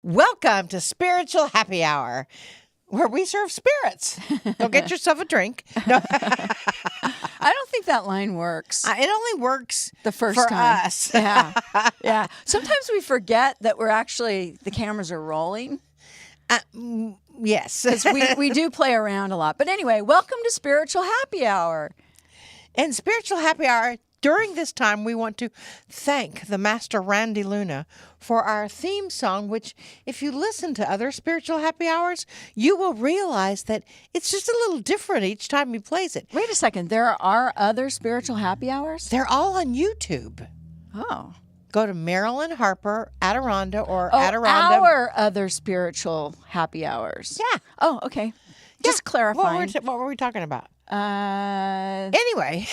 Welcome to Spiritual Happy Hour, where we serve spirits. Go get yourself a drink. No, I don't think that line works. it only works The first for time. us. Yeah. Sometimes we forget that the cameras are rolling. Yes. Because we do play around a lot. But anyway, welcome to Spiritual Happy Hour. In Spiritual Happy Hour, during this time, we want to thank the Master Randy Luna for our theme song, which, if you listen to other Spiritual Happy Hours, you will realize that it's just a little different each time he plays it. Wait a second. There are other Spiritual Happy Hours? They're all on YouTube. Oh. Go to Marilyn Harper, Adironda, or Adironda. Our other Spiritual Happy Hours. Yeah. Oh, okay. Just clarifying. What were we talking about? Uh, Anyway.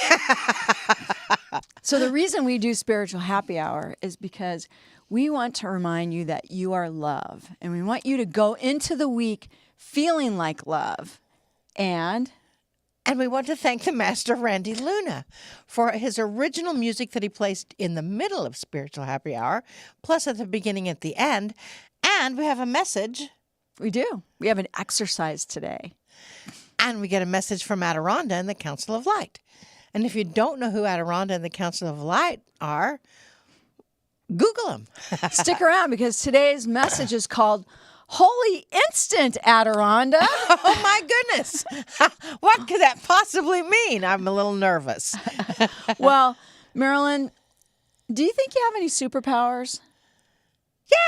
So the reason we do Spiritual Happy Hour is because we want to remind you that you are love. And we want you to go into the week feeling like love. And we want to thank the Master Randy Luna for his original music that he placed in the middle of Spiritual Happy Hour, plus at the beginning and at the end. And we have a message. we do. We have an exercise today. And we get a message from Adironda and the Council of Light. And if you don't know who Adironda and the Council of Light are, Google them. Stick around because today's message is called Holy Instant, Adironda. Oh, my goodness. What could that possibly mean? I'm a little nervous. Well, Marilyn, do you think you have any superpowers?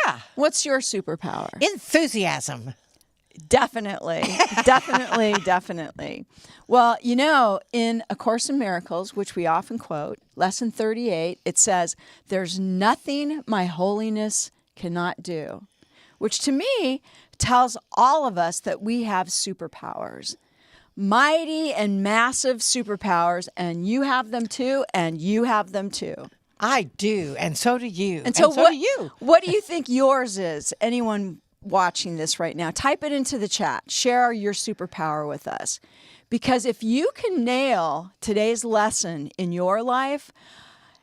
Yeah. What's your superpower? Enthusiasm. Definitely. Definitely. Well, in A Course in Miracles, which we often quote, lesson 38, it says, "There's nothing my holiness cannot do," which to me tells all of us that we have superpowers. Mighty and massive superpowers, and you have them too, and you have them too. I do, and so do you. And so do you. What do you think yours is? Anyone watching this right now, type it into the chat. Share your superpower with us. Because if you can nail today's lesson in your life,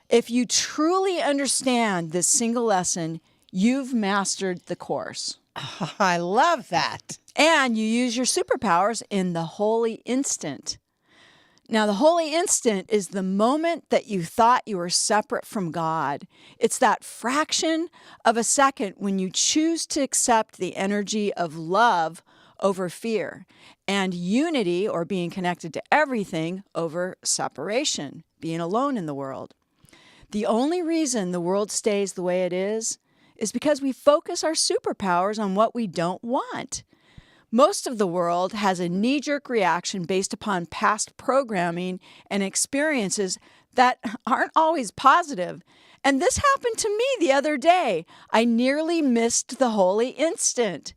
if you truly understand this single lesson, you've mastered the course. I love that. And you use your superpowers in the holy instant. Now, the holy instant is the moment that you thought you were separate from God. It's that fraction of a second when you choose to accept the energy of love over fear and unity, or being connected to everything, over separation, being alone in the world. The only reason the world stays the way it is because we focus our superpowers on what we don't want. Most of the world has a knee-jerk reaction based upon past programming and experiences that aren't always positive. And this happened to me the other day. I nearly missed the holy instant.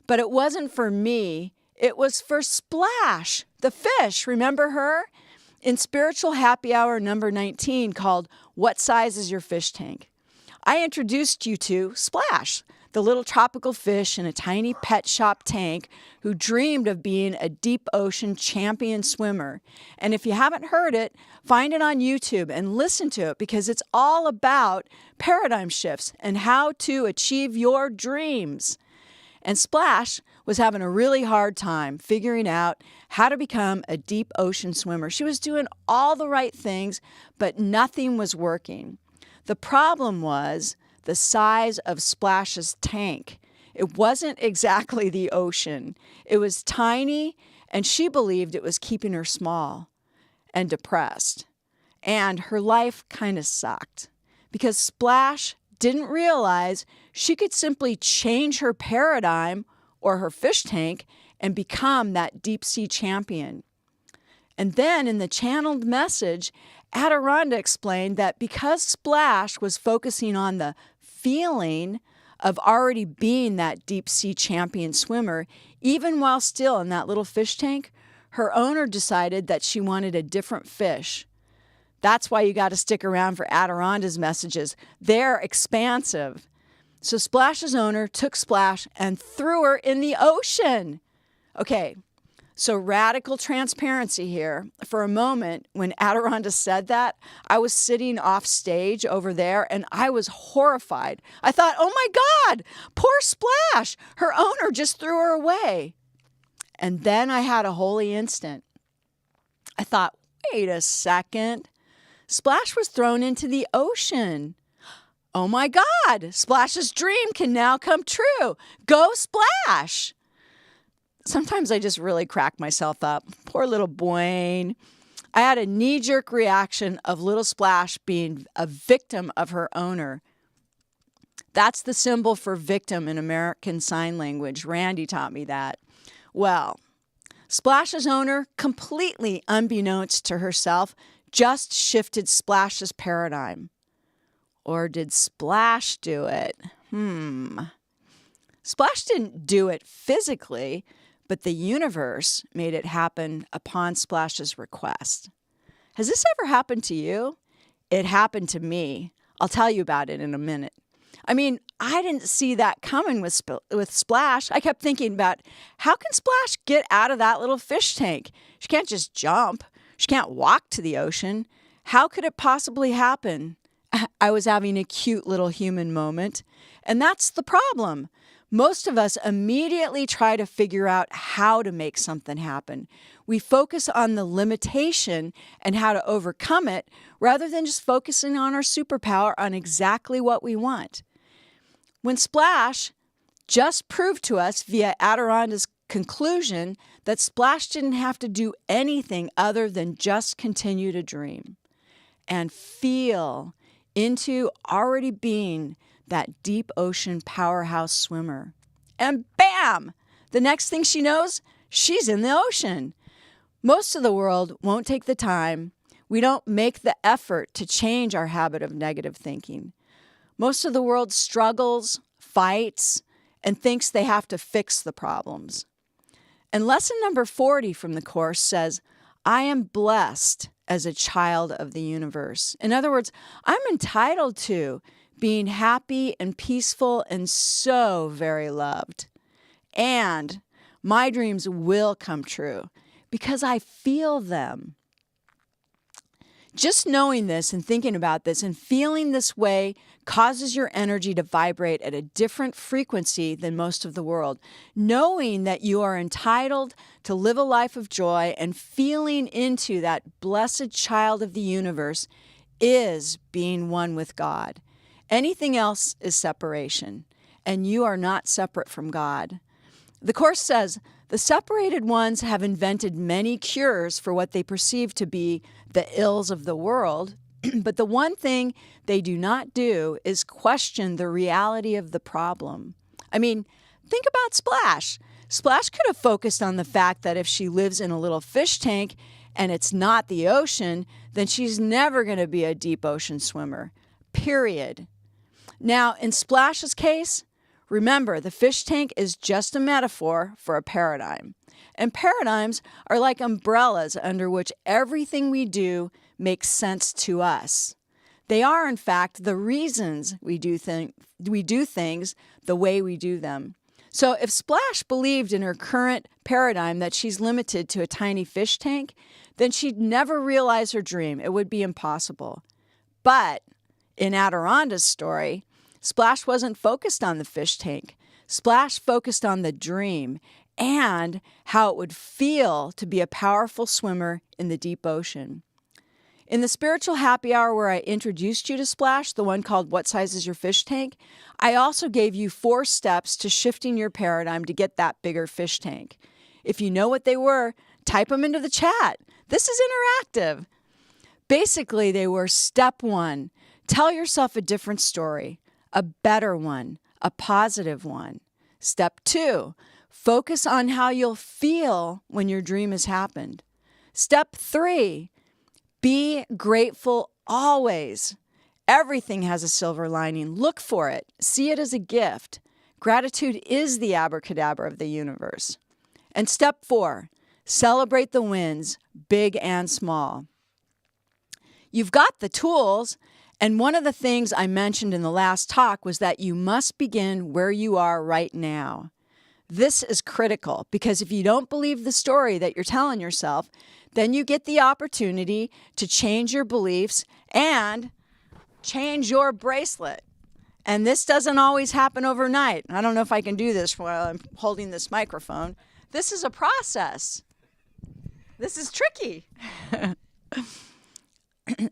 But it wasn't for me. It was for Splash, the fish. Remember her? In Spiritual Happy Hour number 19, called What Size is Your Fish Tank? I introduced you to Splash, the little tropical fish in a tiny pet shop tank who dreamed of being a deep ocean champion swimmer. And if you haven't heard it, find it on YouTube and listen to it, because it's all about paradigm shifts and how to achieve your dreams. And Splash was having a really hard time figuring out how to become a deep ocean swimmer. She was doing all the right things, but nothing was working. The problem was the size of Splash's tank. It wasn't exactly the ocean. It was tiny, and she believed it was keeping her small and depressed. And her life kind of sucked because Splash didn't realize she could simply change her paradigm or her fish tank and become that deep sea champion. And then in the channeled message, Adironda explained that because Splash was focusing on the feeling of already being that deep sea champion swimmer, even while still in that little fish tank, her owner decided that she wanted a different fish. That's why you got to stick around for Adironda's messages. They're expansive. So Splash's owner took Splash and threw her in the ocean. Okay, So radical transparency here. For a moment, when Adirondack said that, I was sitting off stage over there and I was horrified. I thought, oh my God, poor Splash. Her owner just threw her away. And then I had a holy instant. I thought, wait a second. Splash was thrown into the ocean. Oh my God, Splash's dream can now come true. Go Splash. Sometimes I just really crack myself up. Poor little Boyne. I had a knee-jerk reaction of little Splash being a victim of her owner. That's the symbol for victim in American Sign Language. Randy taught me that. Well, Splash's owner, completely unbeknownst to herself, just shifted Splash's paradigm. Or did Splash do it? Splash didn't do it physically, but the universe made it happen upon Splash's request. Has this ever happened to you? It happened to me. I'll tell you about it in a minute. I mean, I didn't see that coming with Splash. I kept thinking about, how can Splash get out of that little fish tank? She can't just jump. She can't walk to the ocean. How could it possibly happen? I was having a cute little human moment. And that's the problem. Most of us immediately try to figure out how to make something happen. We focus on the limitation and how to overcome it rather than just focusing on our superpower on exactly what we want. When Splash just proved to us via Adirondack's conclusion that Splash didn't have to do anything other than just continue to dream and feel into already being that deep ocean powerhouse swimmer. And bam! The next thing she knows, she's in the ocean. Most of the world won't take the time. We don't make the effort to change our habit of negative thinking. Most of the world struggles, fights, and thinks they have to fix the problems. And lesson number 40 from the Course says, I am blessed as a child of the universe. In other words, I'm entitled to being happy and peaceful and so very loved. And my dreams will come true because I feel them. Just knowing this and thinking about this and feeling this way causes your energy to vibrate at a different frequency than most of the world. Knowing that you are entitled to live a life of joy and feeling into that blessed child of the universe is being one with God. Anything else is separation, and you are not separate from God. The Course says, the separated ones have invented many cures for what they perceive to be the ills of the world, but the one thing they do not do is question the reality of the problem. I mean, think about Splash. Splash could have focused on the fact that if she lives in a little fish tank and it's not the ocean, then she's never going to be a deep ocean swimmer, period. Now, in Splash's case, remember, the fish tank is just a metaphor for a paradigm. And paradigms are like umbrellas under which everything we do makes sense to us. They are, in fact, the reasons we do things the way we do them. So if Splash believed in her current paradigm that she's limited to a tiny fish tank, then she'd never realize her dream. It would be impossible. But in Adirondack's story, Splash wasn't focused on the fish tank. Splash focused on the dream and how it would feel to be a powerful swimmer in the deep ocean. In the Spiritual Happy Hour where I introduced you to Splash, the one called What Size is Your Fish Tank, I also gave you 4 steps to shifting your paradigm to get that bigger fish tank. If you know what they were, type them into the chat. This is interactive. Basically, they were step 1, tell yourself a different story. A better one, a positive one. Step 2, focus on how you'll feel when your dream has happened. Step 3, be grateful always. Everything has a silver lining. Look for it. See it as a gift. Gratitude is the abracadabra of the universe. And step 4, celebrate the wins, big and small. You've got the tools. And one of the things I mentioned in the last talk was that you must begin where you are right now. This is critical because if you don't believe the story that you're telling yourself, then you get the opportunity to change your beliefs and change your bracelet. And this doesn't always happen overnight. I don't know if I can do this while I'm holding this microphone. This is a process. This is tricky.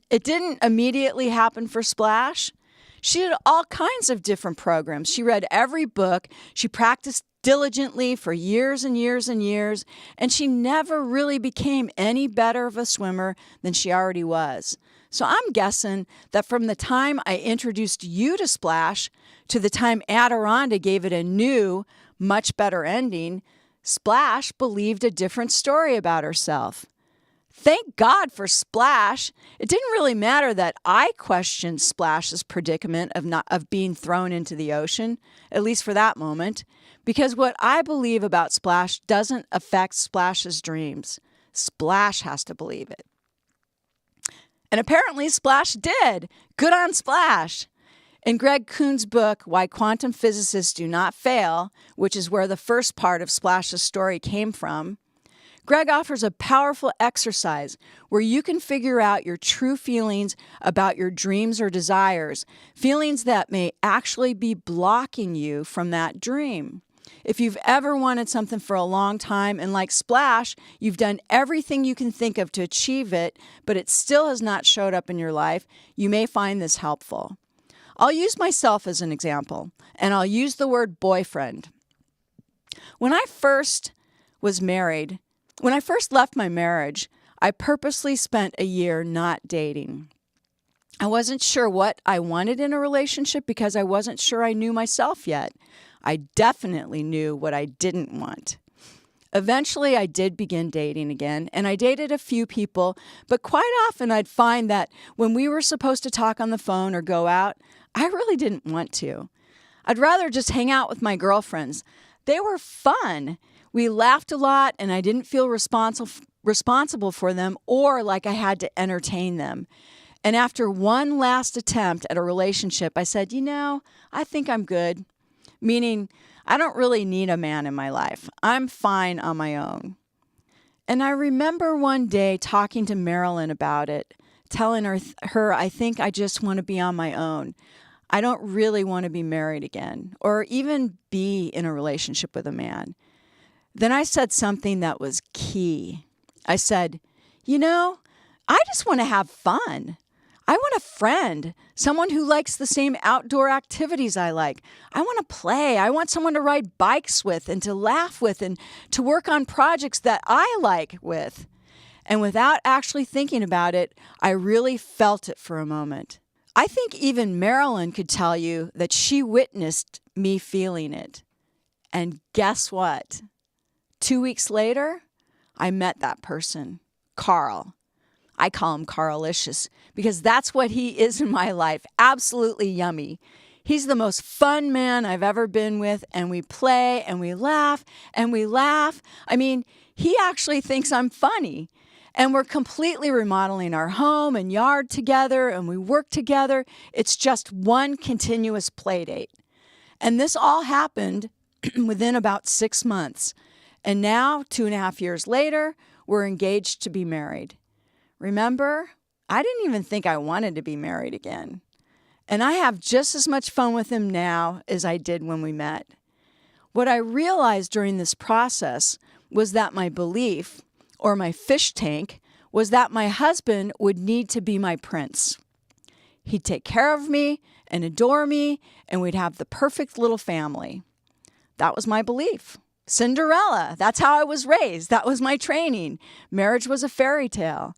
It didn't immediately happen for Splash. She did all kinds of different programs. She read every book. She practiced diligently for years and years and years, and she never really became any better of a swimmer than she already was. So I'm guessing that from the time I introduced you to Splash to the time Adironda gave it a new, much better ending, Splash believed a different story about herself. Thank God for Splash. It didn't really matter that I questioned Splash's predicament of being thrown into the ocean, at least for that moment, because what I believe about Splash doesn't affect Splash's dreams. Splash has to believe it. And apparently Splash did. Good on Splash. In Greg Kuhn's book, Why Quantum Physicists Do Not Fail, which is where the first part of Splash's story came from, Greg offers a powerful exercise where you can figure out your true feelings about your dreams or desires, feelings that may actually be blocking you from that dream. If you've ever wanted something for a long time and like Splash, you've done everything you can think of to achieve it, but it still has not showed up in your life, you may find this helpful. I'll use myself as an example, and I'll use the word boyfriend. When I first left my marriage, I purposely spent a year not dating. I wasn't sure what I wanted in a relationship because I wasn't sure I knew myself yet. I definitely knew what I didn't want. Eventually, I did begin dating again, and I dated a few people, but quite often I'd find that when we were supposed to talk on the phone or go out, I really didn't want to. I'd rather just hang out with my girlfriends. They were fun. We laughed a lot, and I didn't feel responsible for them or like I had to entertain them. And after one last attempt at a relationship, I said, I think I'm good. Meaning, I don't really need a man in my life. I'm fine on my own. And I remember one day talking to Marilyn about it, telling her I think I just want to be on my own. I don't really want to be married again or even be in a relationship with a man. Then I said something that was key. I said, I just want to have fun. I want a friend, someone who likes the same outdoor activities I like. I want to play. I want someone to ride bikes with and to laugh with and to work on projects that I like with. And without actually thinking about it, I really felt it for a moment. I think even Marilyn could tell you that she witnessed me feeling it. And guess what? 2 weeks later, I met that person, Carl. I call him Carlicious because that's what he is in my life. Absolutely yummy. He's the most fun man I've ever been with, and we play and we laugh and we laugh. I mean, he actually thinks I'm funny. And we're completely remodeling our home and yard together, and we work together. It's just one continuous play date. And this all happened within about 6 months. And now, 2.5 years later, we're engaged to be married. Remember, I didn't even think I wanted to be married again. And I have just as much fun with him now as I did when we met. What I realized during this process was that my belief, or my fish tank, was that my husband would need to be my prince. He'd take care of me and adore me, and we'd have the perfect little family. That was my belief. Cinderella, that's how I was raised. That was my training. Marriage was a fairy tale.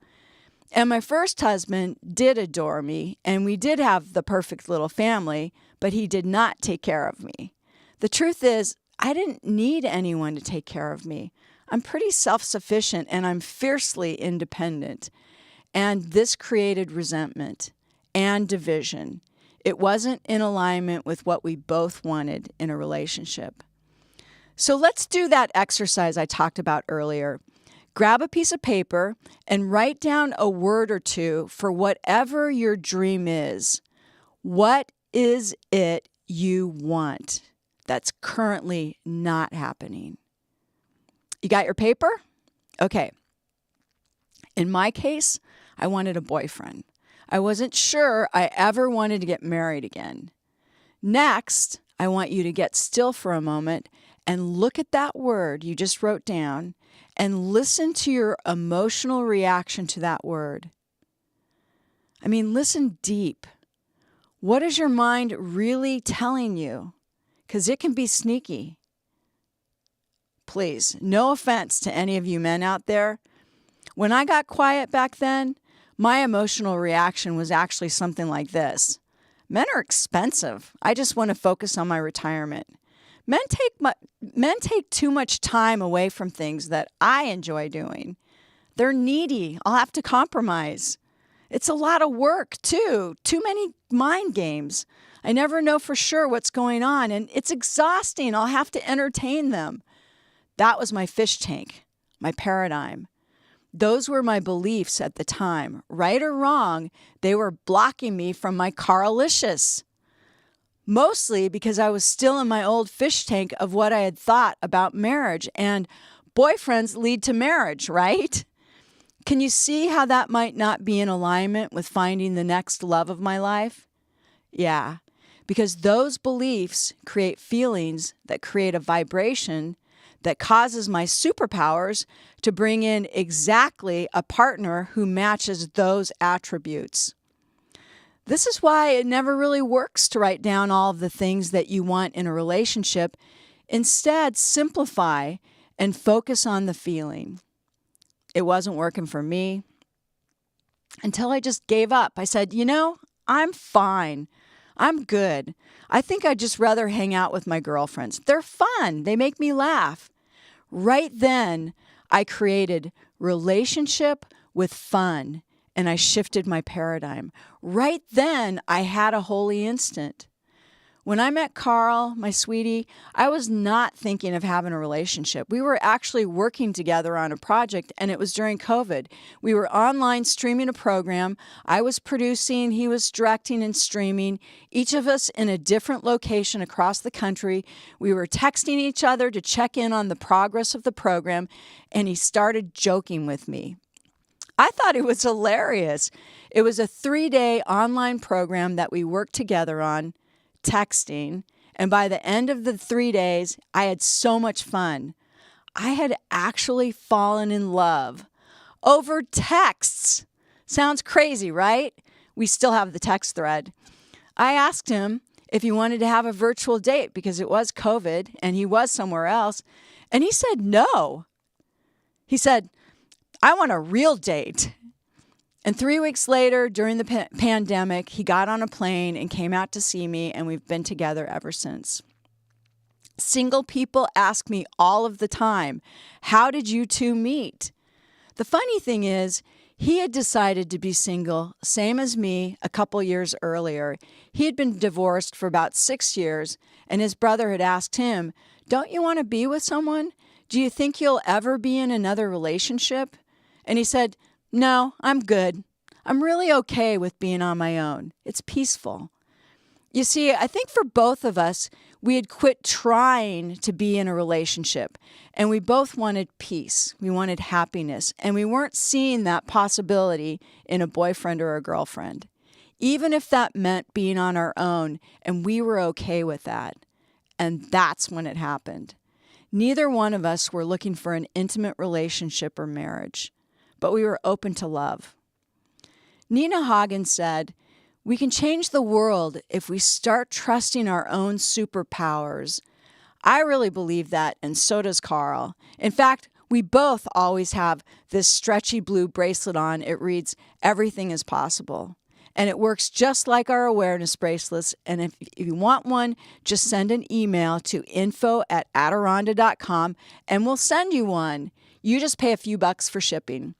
And my first husband did adore me, and we did have the perfect little family, but he did not take care of me. The truth is, I didn't need anyone to take care of me. I'm pretty self-sufficient, and I'm fiercely independent. And this created resentment and division. It wasn't in alignment with what we both wanted in a relationship. So let's do that exercise I talked about earlier. Grab a piece of paper and write down a word or two for whatever your dream is. What is it you want? that's currently not happening. You got your paper? Okay. In my case, I wanted a boyfriend. I wasn't sure I ever wanted to get married again. Next, I want you to get still for a moment and look at that word you just wrote down and listen to your emotional reaction to that word. I mean, listen deep. What is your mind really telling you? Because it can be sneaky. Please, no offense to any of you men out there. When I got quiet back then, my emotional reaction was actually something like this. Men are expensive. I just want to focus on my retirement. Men take too much time away from things that I enjoy doing. They're needy. I'll have to compromise. It's a lot of work, too. Too many mind games. I never know for sure what's going on, and it's exhausting. I'll have to entertain them. That was my fish tank, my paradigm. Those were my beliefs at the time. Right or wrong, they were blocking me from my Carlicious. Mostly because I was still in my old fish tank of what I had thought about marriage. And boyfriends lead to marriage, right? Can you see how that might not be in alignment with finding the next love of my life? Yeah, because those beliefs create feelings that create a vibration that causes my superpowers to bring in exactly a partner who matches those attributes. This is why it never really works to write down all of the things that you want in a relationship. Instead, simplify and focus on the feeling. It wasn't working for me until I just gave up. I said, I'm fine. I'm good. I think I'd just rather hang out with my girlfriends. They're fun. They make me laugh. Right then, I created relationship with fun, and I shifted my paradigm. Right then, I had a holy instant. When I met Carl, my sweetie, I was not thinking of having a relationship. We were actually working together on a project, and it was during COVID. We were online streaming a program. I was producing, he was directing and streaming, each of us in a different location across the country. We were texting each other to check in on the progress of the program, and he started joking with me. I thought it was hilarious. It was a 3-day online program that we worked together on, texting, and by the end of the 3 days, I had so much fun. I had actually fallen in love over texts. Sounds crazy, right? We still have the text thread. I asked him if he wanted to have a virtual date because it was COVID and he was somewhere else, and he said no. He said, I want a real date. And 3 weeks later, during the pandemic, he got on a plane and came out to see me, and we've been together ever since. Single people ask me all of the time, how did you two meet? The funny thing is, he had decided to be single, same as me, a couple years earlier. He had been divorced for about 6 years, and his brother had asked him, don't you want to be with someone? Do you think you'll ever be in another relationship? And he said, no, I'm good. I'm really okay with being on my own. It's peaceful. You see, I think for both of us, we had quit trying to be in a relationship, and we both wanted peace. We wanted happiness, and we weren't seeing that possibility in a boyfriend or a girlfriend, even if that meant being on our own, and we were okay with that. And that's when it happened. Neither one of us were looking for an intimate relationship or marriage, but we were open to love. Nina Hagen said, we can change the world if we start trusting our own superpowers. I really believe that, and so does Carl. In fact, we both always have this stretchy blue bracelet on. It reads, everything is possible. And it works just like our awareness bracelets. And if you want one, just send an email to info@adironda.com and we'll send you one. You just pay a few bucks for shipping.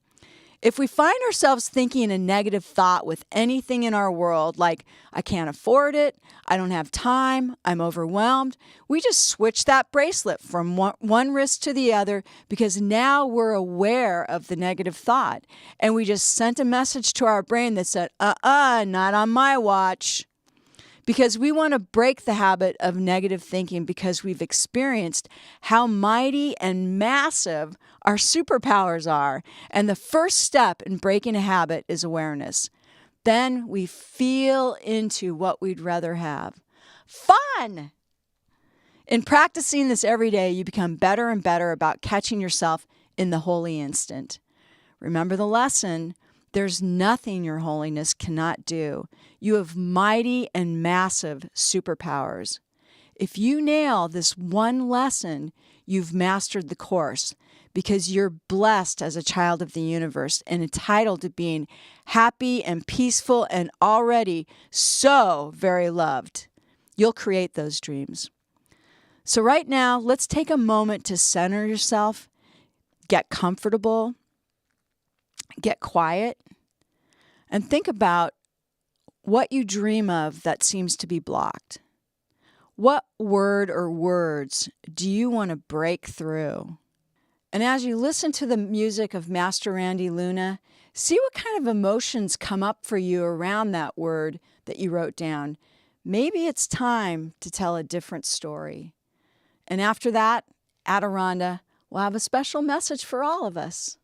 If we find ourselves thinking a negative thought with anything in our world, like, I can't afford it, I don't have time, I'm overwhelmed, we just switch that bracelet from one wrist to the other because now we're aware of the negative thought. And we just sent a message to our brain that said, not on my watch. because we want to break the habit of negative thinking because we've experienced how mighty and massive our superpowers are. And the first step in breaking a habit is awareness. Then we feel into what we'd rather have. Fun! In practicing this every day, you become better and better about catching yourself in the holy instant. Remember the lesson. There's nothing your holiness cannot do. You have mighty and massive superpowers. If you nail this one lesson, you've mastered the course because you're blessed as a child of the universe and entitled to being happy and peaceful and already so very loved. You'll create those dreams. So right now, let's take a moment to center yourself, get comfortable, get quiet, and think about what you dream of that seems to be blocked. What word or words do you want to break through? And as you listen to the music of Master Randy Luna, see what kind of emotions come up for you around that word that you wrote down. Maybe it's time to tell a different story. And after that, Adironnda will have a special message for all of us.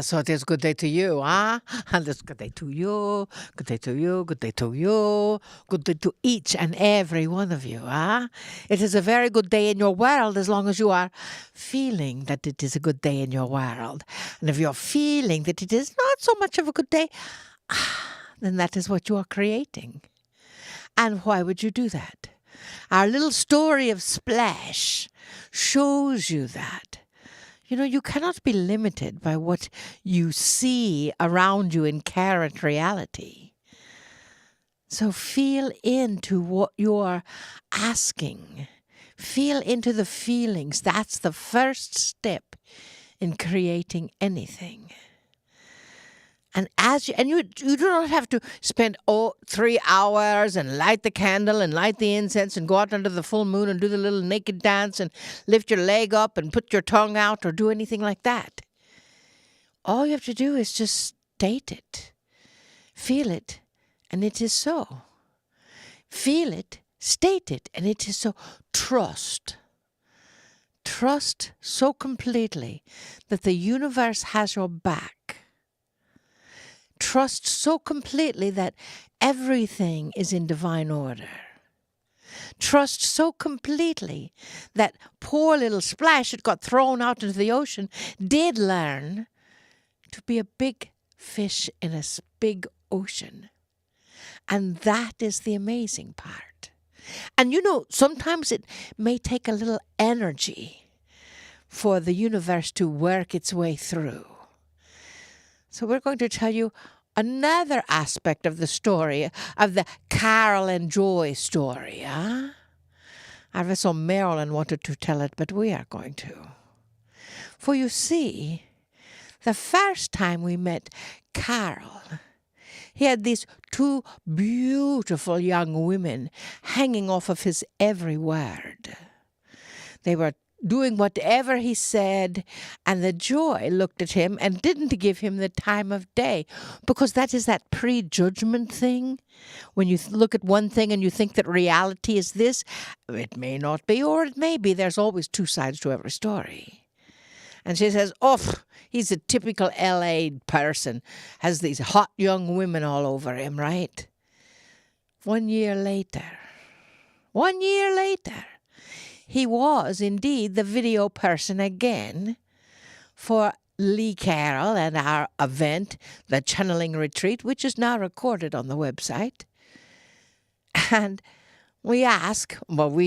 So it is good day to you, huh? And it's good day to you, good day to you, good day to you, good day to each and every one of you, huh? It is a very good day in your world as long as you are feeling that it is a good day in your world. And if you're feeling that it is not so much of a good day, then that is what you are creating. And why would you do that? Our little story of Splash shows you that. You know, you cannot be limited by what you see around you in current reality. So feel into what you're asking. Feel into the feelings. That's the first step in creating anything. And you do not have to spend 3 hours and light the candle and light the incense and go out under the full moon and do the little naked dance and lift your leg up and put your tongue out or do anything like that. All you have to do is just state it, feel it, and it is so. Feel it, state it, and it is so. Trust. Trust so completely that the universe has your back. Trust so completely that everything is in divine order. Trust so completely that poor little Splash that got thrown out into the ocean did learn to be a big fish in a big ocean. And that is the amazing part. And you know, sometimes it may take a little energy for the universe to work its way through. So we're going to tell you another aspect of the story, of the Carol and Joy story. Our vessel Marilyn wanted to tell it, but we are going to. For you see, the first time we met Carol, he had these 2 beautiful young women hanging off of his every word. They were doing whatever he said, and the Joy looked at him and didn't give him the time of day, because that is that prejudgment thing. When you look at one thing and you think that reality is this, it may not be, or it may be. There's always 2 sides to every story. And she says, he's a typical LA person, has these hot young women all over him, right? 1 year later, he was indeed the video person again for Lee Carroll and our event, the Channeling Retreat, which is now recorded on the website. And we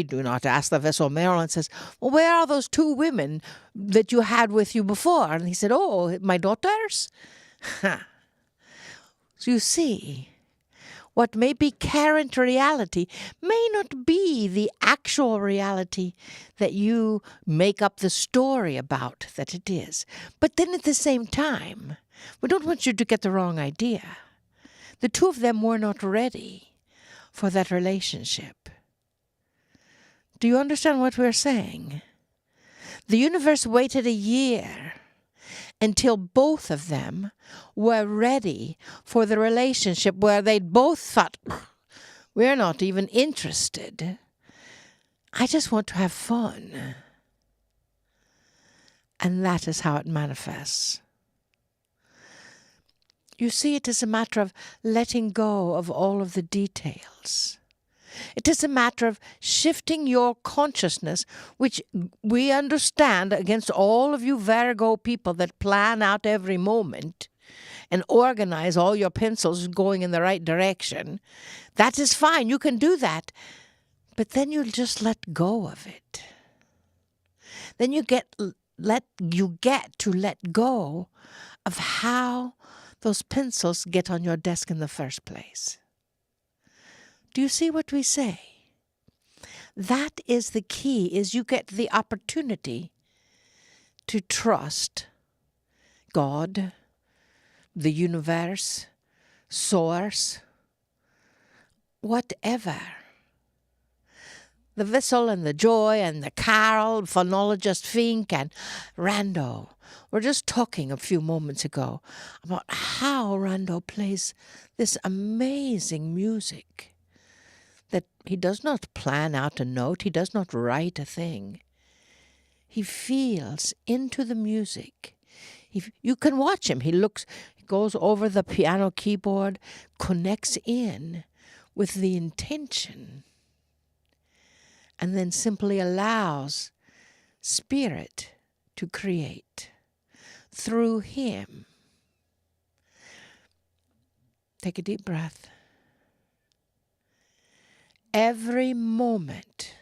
do not ask, the vessel Marilyn says, well, where are those 2 women that you had with you before? And he said, my daughters? So you see, what may be current reality may not be the actual reality that you make up the story about that it is. But then at the same time, we don't want you to get the wrong idea. The 2 of them were not ready for that relationship. Do you understand what we're saying? The universe waited a year until both of them were ready for the relationship where they'd both thought, we're not even interested. I just want to have fun. And that is how it manifests. You see, it is a matter of letting go of all of the details. It is a matter of shifting your consciousness, which we understand against all of you Virgo people that plan out every moment and organize all your pencils going in the right direction. That is fine. You can do that. But then you'll just let go of it. Then you get to let go of how those pencils get on your desk in the first place. Do you see what we say? That is the key, is you get the opportunity to trust God, the universe, source, whatever. The vessel and the Joy and the Carol, phonologist Fink and Rando were just talking a few moments ago about how Rando plays this amazing music. That he does not plan out a note, he does not write a thing. He feels into the music. You can watch him. He goes over the piano keyboard, connects in with the intention, and then simply allows Spirit to create through him. Take a deep breath. Every moment,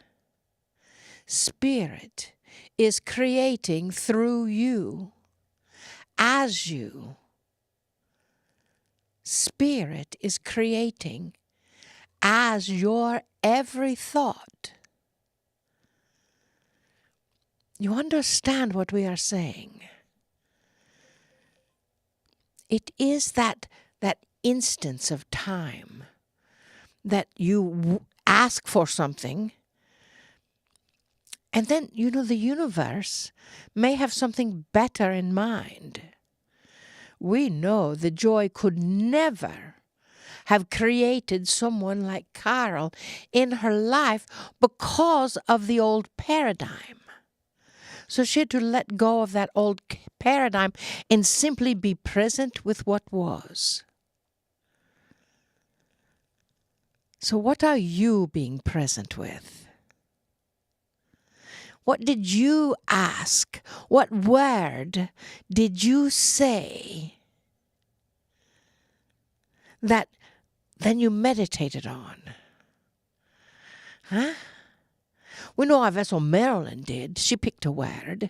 Spirit is creating through you, as you. Spirit is creating as your every thought. You understand what we are saying? It is that instance of time that you ask for something, and then, the universe may have something better in mind. We know the joy could never have created someone like Carol in her life because of the old paradigm. So she had to let go of that old paradigm and simply be present with what was. So what are you being present with? What did you ask? What word did you say that then you meditated on? Huh? We know our vessel Marilyn did. She picked a word.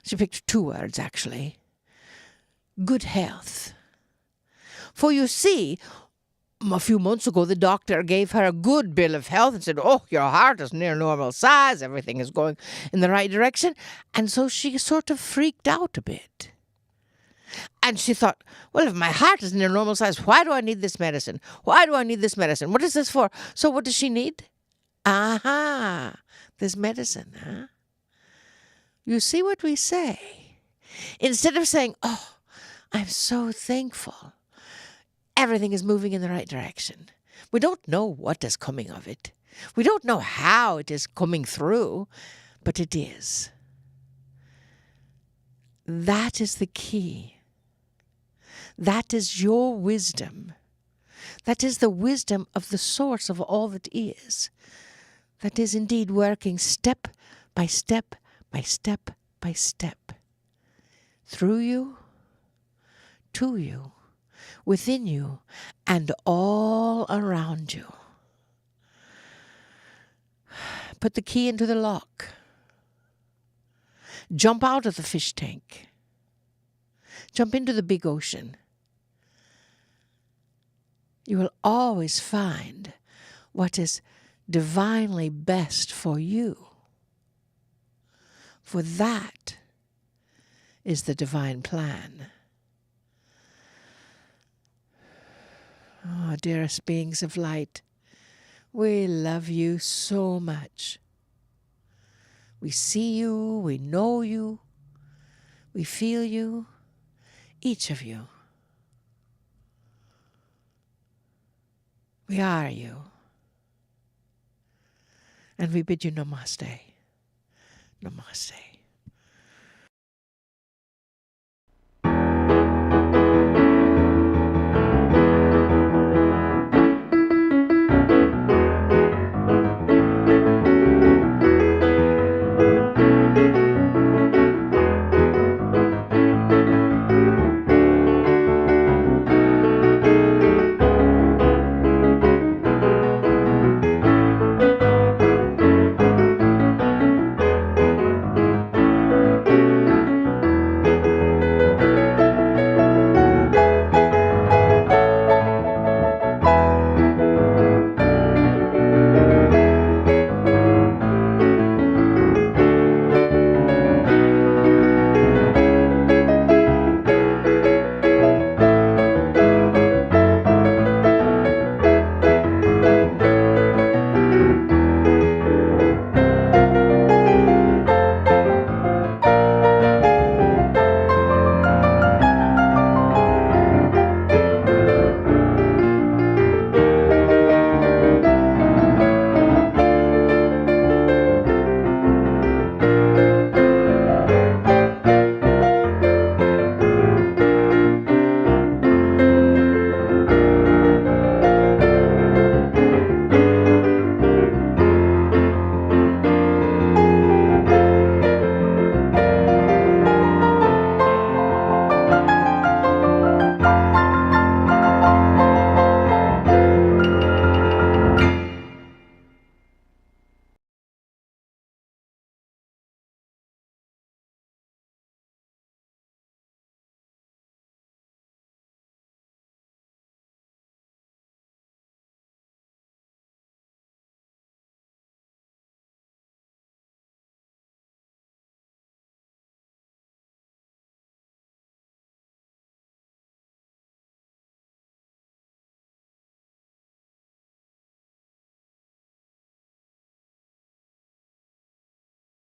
She picked 2 words, actually. Good health. For you see, a few months ago, the doctor gave her a good bill of health and said, oh, your heart is near normal size. Everything is going in the right direction. And so she sort of freaked out a bit. And she thought, well, if my heart is near normal size, why do I need this medicine? Why do I need this medicine? What is this for? So what does she need? Aha, this medicine, huh? You see what we say? Instead of saying, oh, I'm so thankful. Everything is moving in the right direction. We don't know what is coming of it. We don't know how it is coming through, but it is. That is the key. That is your wisdom. That is the wisdom of the source of all that is. That is indeed working step by step by step by step. Through you, to you, within you, and all around you. Put the key into the lock. Jump out of the fish tank. Jump into the big ocean. You will always find what is divinely best for you. For that is the divine plan. Oh, dearest beings of light, we love you so much. We see you, we know you, we feel you, each of you. We are you. And we bid you namaste. Namaste.